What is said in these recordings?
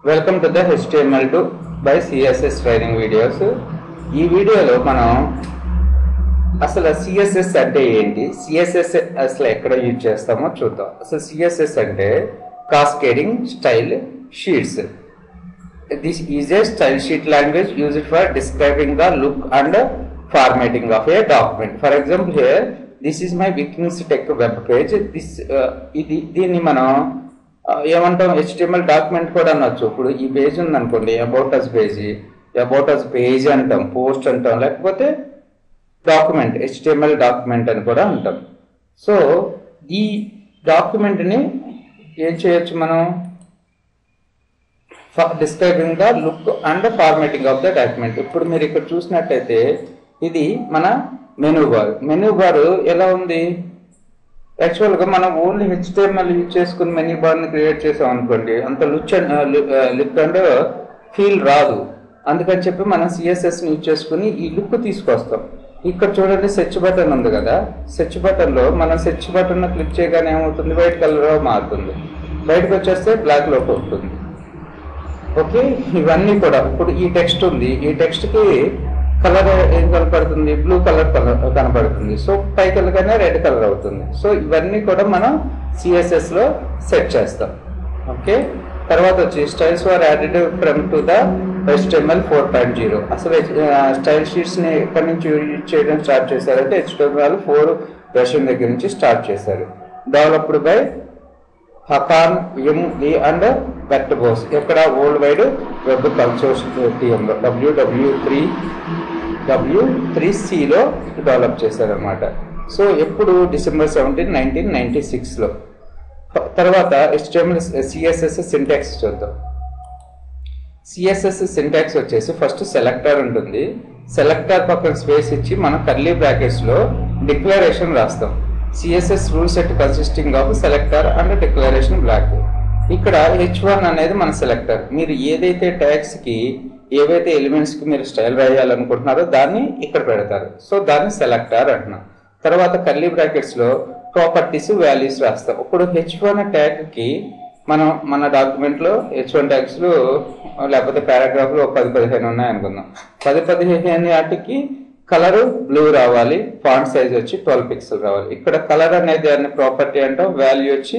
Welcome to the HTML2 by CSS training videos. ఈ వీడియోలో మనం అసలు CSS అంటే ఏంటి, CSS అసలు ఎక్కడ యూజ్ చేస్తామో చూద్దాం. అసలు CSS అంటే cascading style sheets. This is a style sheet language used for describing the look and formatting of a document. For example, here this is my Vikings Tech web page. దీన్ని మనం ఏమంటాం, HTML document కూడా అనొచ్చు. ఇప్పుడు ఈ page ఉందనుకోండి, about us page అంటాం, post అంటాం, లేకపోతే డాక్యుమెంట్ HTML డాక్యుమెంట్ అని కూడా అంటాం. సో ఈ డాక్యుమెంట్ని ఏం చేయొచ్చు మనం, describing the look and formatting of the document. ఇప్పుడు మీరు ఇక్కడ చూసినట్టయితే ఇది మన మెనూ బార్ ఎలా ఉంది. యాక్చువల్గా మనం ఓన్లీ HTML యూజ్ చేసుకుని మెనూ బార్ని క్రియేట్ చేసాం అనుకోండి, అంత లుక్ అండ్ ఫీల్ రాదు. అందుకని చెప్పి మనం CSSని యూజ్ చేసుకుని ఈ లుక్ తీసుకొస్తాం. ఇక్కడ చూడండి, సెర్చ్ బటన్ ఉంది కదా, సెర్చ్ బటన్లో మనం సెర్చ్ బటన్ క్లిక్ చేయగానే ఏమవుతుంది, వైట్ కలర్ మారుతుంది, బయటకు వచ్చేస్తే బ్లాక్లోకి ఉంటుంది. ఓకే, ఇవన్నీ కూడా ఇప్పుడు ఈ టెక్స్ట్ ఉంది, ఈ టెక్స్ట్కి కలర్ ఏం కనపడుతుంది, బ్లూ కలర్ కనపడుతుంది. సో పైకి వెళ్ళగానే రెడ్ కలర్ అవుతుంది. సో ఇవన్నీ కూడా మనం CSSలో సెట్ చేస్తాం. ఓకే, తర్వాత వచ్చి styles are added from to the HTML 4.0. అసలు స్టైల్ షీట్స్ని ఎక్కడి నుంచి యూజ్ చేయడం స్టార్ట్ చేశారంటే HTML 4 వెర్షన్ దగ్గర నుంచి స్టార్ట్ చేశారు. డెవలప్డ్ బై హకాన్ ఎంఈ అండ్ వెక్టబోస్. ఇక్కడ వరల్డ్ వైడ్ వెబ్ కన్సోర్టియంలో W3Cలో డెవలప్ చేశారనమాట. సో ఎప్పుడు డిసెంబర్ 17, 1996లో. తర్వాత HTML CSS సింటాక్స్ చూద్దాం. CSS సింటాక్స్ వచ్చేసి ఫస్ట్ సెలెక్టర్ ఉంటుంది. సెలెక్టర్ పక్కన స్పేస్ ఇచ్చి మనం కర్లీ బ్రాకెట్స్లో డిక్లరేషన్ రాస్తాం. CSS rule set consisting of selector and declaration block. ఇక్కడ H1 అనేది మన సెలెక్టర్. మీరు ఏదైతే ట్యాగ్స్కి, ఏవైతే ఎలిమెంట్స్కి మీరు స్టైల్ రాయాలనుకుంటున్నారో దాన్ని ఇక్కడ పెడతారు. సో దాన్ని సెలెక్టర్ అంటున్నాం. తర్వాత కర్లీ బ్రాకెట్స్లో ప్రాపర్టీస్, వాల్యూస్ రాస్తాం. ఇప్పుడు H1 ట్యాగ్కి మనం మన డాక్యుమెంట్లో H1 ట్యాగ్స్లో లేకపోతే పారాగ్రాఫ్లో 10-15 ఉన్నాయనుకుందాం. 10-15 వాటికి కలర్ బ్లూ రావాలి, ఫాంట్ సైజ్ వచ్చి 12 పిక్సెల్ రావాలి. ఇక్కడ కలర్ అనేది దాన్ని ప్రాపర్టీ అంటాం, వాల్యూ వచ్చి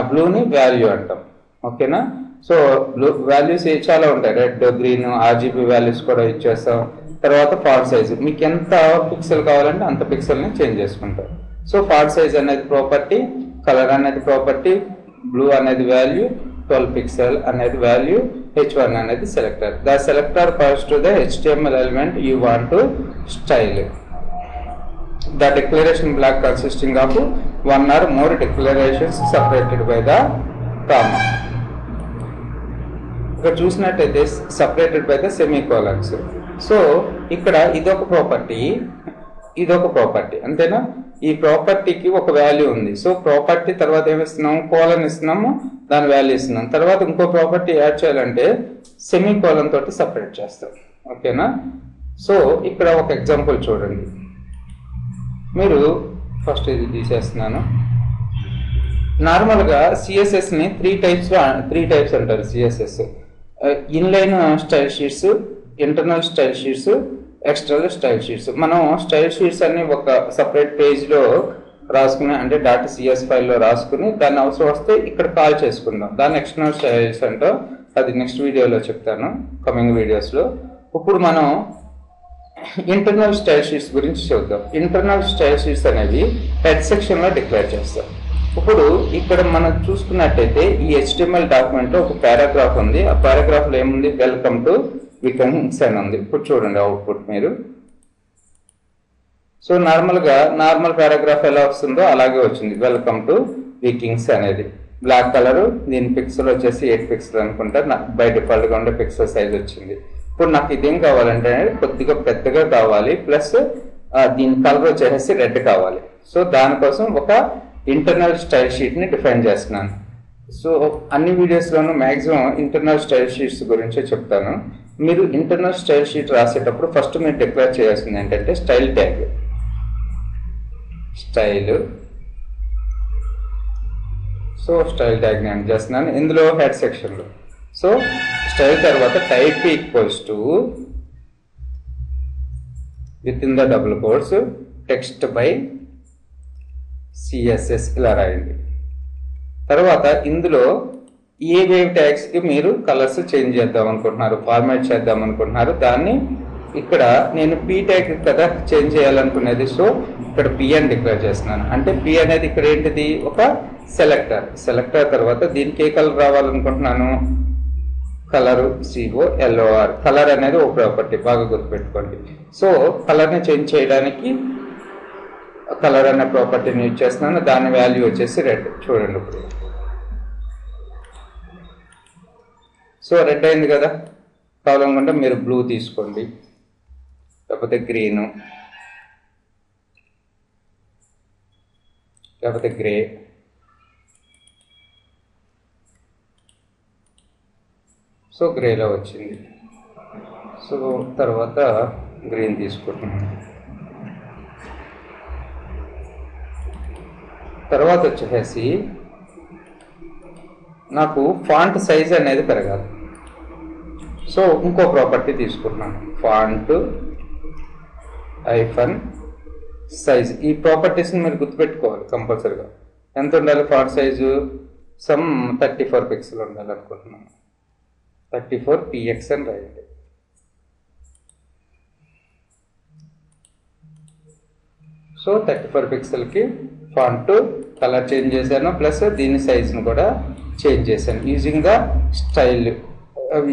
బ్లూని వాల్యూ అంటాం. ఓకేనా. సో బ్లూ వాల్యూస్ చాలా ఉంటాయి, రెడ్, గ్రీన్, RGB వాల్యూస్ కూడా ఇచ్చేస్తాం. తర్వాత ఫాంట్ సైజ్ మీకు ఎంత పిక్సెల్ కావాలంటే అంత పిక్సెల్ని చేంజ్ చేసుకుంటాం. సో ఫాంట్ సైజ్ అనేది ప్రాపర్టీ, కలర్ అనేది ప్రాపర్టీ, బ్లూ అనేది వాల్యూ, 12 పిక్సెల్ అనేది వాల్యూ, H1 అనేది selector. The selector refers to the HTML element you want to style. The declaration block consisting of one or more declarations separated by the comma. ఇక్కడ చూసినట్టయితే separated by the semicolons. So ఇక్కడ ఇదొక property అంతేనా. ఈ ప్రాపర్టీకి ఒక value ఉంది. So property తర్వాత ఏమిస్తున్నాము, కోలన్ ఇస్తున్నాము, దాని వాల్యూ ఇస్తున్నాం. తర్వాత ఇంకో ప్రాపర్టీ యాడ్ చేయాలంటే సెమీ కోలన్ తోటి సపరేట్ చేస్తాం. ఓకేనా. సో ఇక్కడ ఒక ఎగ్జాంపుల్ చూడండి. మీరు ఫస్ట్ ఇది తీసేస్తున్నాను. నార్మల్గా CSSని త్రీ టైప్స్ అంటారు. CSS inline style sheets, internal style sheets, external style sheets. మనం స్టైల్ షీట్స్ అన్ని ఒక సపరేట్ పేజ్లో రాసుకుని, అంటే .cs ఫైల్లో రాసుకుని దాన్ని అవసరం వస్తే ఇక్కడ కాల్ చేసుకుందాం. దాన్ని ఎక్స్టర్నల్ స్టైల్స్ అంటాం. అది నెక్స్ట్ వీడియోలో చెప్తాను, కమింగ్ వీడియోస్లో. ఇప్పుడు మనం ఇంటర్నల్ స్టైల్ షీట్స్ గురించి చూద్దాం. ఇంటర్నల్ స్టైల్ షీట్స్ అనేవి హెడ్ సెక్షన్లో డిక్లేర్ చేస్తాం. ఇప్పుడు ఇక్కడ మనం చూసుకున్నట్టయితే ఈ HTML డాక్యుమెంట్లో ఒక పారాగ్రాఫ్ ఉంది. ఆ పారాగ్రాఫ్లో ఏముంది, వెల్కమ్ టు వికింగ్స్ అని ఉంది. ఇప్పుడు చూడండి అవుట్పుట్ మీరు. సో నార్మల్ పారాగ్రాఫ్ ఎలా వస్తుందో అలాగే వచ్చింది, వెల్కమ్ టు వికింగ్స్ అనేది. బ్లాక్ కలర్, దీని పిక్సెల్ వచ్చేసి 8 పిక్సెల్ అనుకుంటా, బై డిఫాల్ట్గా ఉండే పిక్సెల్ సైజ్ వచ్చింది. ఇప్పుడు నాకు ఇదేం కావాలంటే కొద్దిగా పెద్దగా కావాలి, ప్లస్ దీని కలర్ వచ్చేసి రెడ్ కావాలి. సో దానికోసం ఒక ఇంటర్నల్ స్టైల్ షీట్ని డిఫైన్ చేస్తున్నాను. సో అన్ని వీడియోస్లోనూ మ్యాక్సిమం ఇంటర్నల్ స్టైల్ షీట్స్ గురించే చెప్తాను. మీరు ఇంటర్నల్ స్టైల్ షీట్ రాసేటప్పుడు ఫస్ట్ మీరు డిక్లేర్ చేయాల్సింది ఏంటంటే style tag. So style tag నేను చేస్తున్నాను ఇందులో హెడ్ సెక్షన్లో. సో స్టైల్ తర్వాత type equals to with in the double quotes text by CSS ఇలా రాయండి. తర్వాత ఇందులో ఏ వేవ్ ట్యాగ్స్కి మీరు కలర్స్ చేంజ్ చేద్దాం అనుకుంటున్నారు, ఫార్మాట్ చేద్దాం అనుకుంటున్నారు, దాన్ని ఇక్కడ నేను P ట్యాగ్ కదా చేంజ్ చేయాలనుకునేది. సో ఇక్కడ P అని డిక్లేర్ చేస్తున్నాను. అంటే P అనేది ఇక్కడ ఏంటిది, ఒక సెలెక్టర్ తర్వాత దీనికి ఏ కలర్ రావాలనుకుంటున్నాను, కలర్ COLOR. కలర్ అనేది ఒక ప్రాపర్టీ, బాగా గుర్తుపెట్టుకోండి. సో కలర్ని చేంజ్ చేయడానికి కలర్ అనే ప్రాపర్టీని యూజ్ చేస్తున్నాను. దాని వాల్యూ వచ్చేసి రెడ్. చూడండి ఇప్పుడు. సో రెడ్ అయింది కదా. కావాలనుకుంటే మీరు బ్లూ తీసుకోండి, లేకపోతే గ్రీను, లేకపోతే గ్రే. సో గ్రేలో వచ్చింది. సో తర్వాత గ్రీన్ తీసుకుంటున్నాను. తర్వాత వచ్చేసి నాకు ఫాంట్ సైజ్ అనేది పెరగాలి. సో ఇంకో ప్రాపర్టీ తీసుకుంటున్నాను, ఫాంట్ ఐఫన్ సైజ్. ఈ ప్రాపర్టీస్ని మీరు గుర్తుపెట్టుకోవాలి కంపల్సరీగా. ఎంత ఉండాలి ఫాంట్ సైజు, సమ్ 34 పిక్సెల్ ఉండాలి అనుకుంటున్నాను. 34 px అని రాయండి. సో 34 పిక్సెల్కి ఫాంట్ కలర్ చేంజ్ చేశాను, ప్లస్ దీని సైజ్ను కూడా చేంజ్ చేశాను using the style,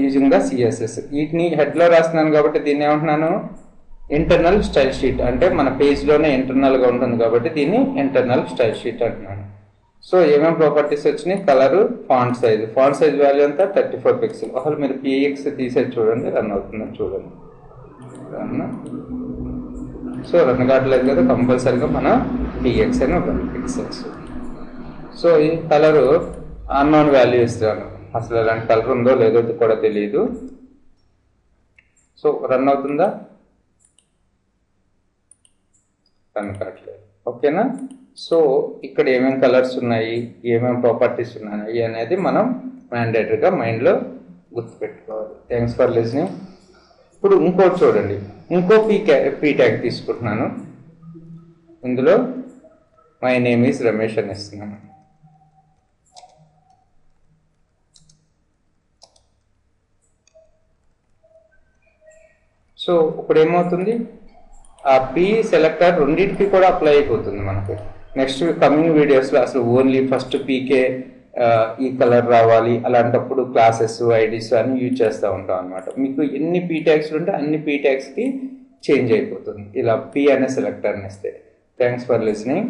using the CSS. వీటిని హెడ్లో రాస్తున్నాను కాబట్టి దీన్ని ఏమంటున్నాను, ఇంటర్నల్ స్టైల్ షీట్. అంటే మన పేజ్లోనే ఇంటర్నల్గా ఉంటుంది కాబట్టి దీన్ని ఇంటర్నల్ స్టైల్ షీట్ అంటున్నాను. సో ఏమేమి ప్రాపర్టీస్ వచ్చినాయి, కలరు, ఫాంట్ సైజ్ వాల్యూ అంతా 34 పిక్సెల్. అసలు మీరు PX తీసేది చూడండి, రన్ అవుతుందని చూడండి. రన్. సో రన్ కావట్లేదు కదా, కంపల్సరీగా మన PX అని ఒక పిక్సెల్స్. సో ఈ కలరు అన్నోన్ వాల్యూ ఇస్తాను, అసలు ఎలాంటి కలర్ ఉందో లేదో కూడా తెలియదు. సో రన్ అవుతుందా, రన్ కావట్లేదు. ఓకేనా. సో ఇక్కడ ఏమేమి కలర్స్ ఉన్నాయి, ఏమేమి ప్రాపర్టీస్ ఉన్నాయి అనేది మనం మ్యాండేటరీగా మైండ్లో గుర్తుపెట్టుకోవాలి. Thanks for listening. ఇప్పుడు ఇంకోటి చూడండి, ఇంకో P ట్యాగ్ తీసుకుంటున్నాను. ఇందులో మై నేమ్ ఈజ్ రమేష్ అని ఇస్తున్నాను. సో ఇప్పుడు ఏమవుతుంది, ఆ P సెలెక్టర్ రెండింటికి కూడా అప్లై అయిపోతుంది మనకు. నెక్స్ట్ కమింగ్ వీడియోస్లో అసలు ఓన్లీ ఫస్ట్ పీకే ఈ కలర్ రావాలి, అలాంటప్పుడు క్లాసెస్ ఐడీస్ అని యూజ్ చేస్తూ ఉంటాం అనమాట. మీకు ఎన్ని P ట్యాగ్స్లు ఉంటే అన్ని P ట్యాగ్స్కి చేంజ్ అయిపోతుంది ఇలా P అనే సెలెక్టర్ని ఇస్తే. Thanks for listening.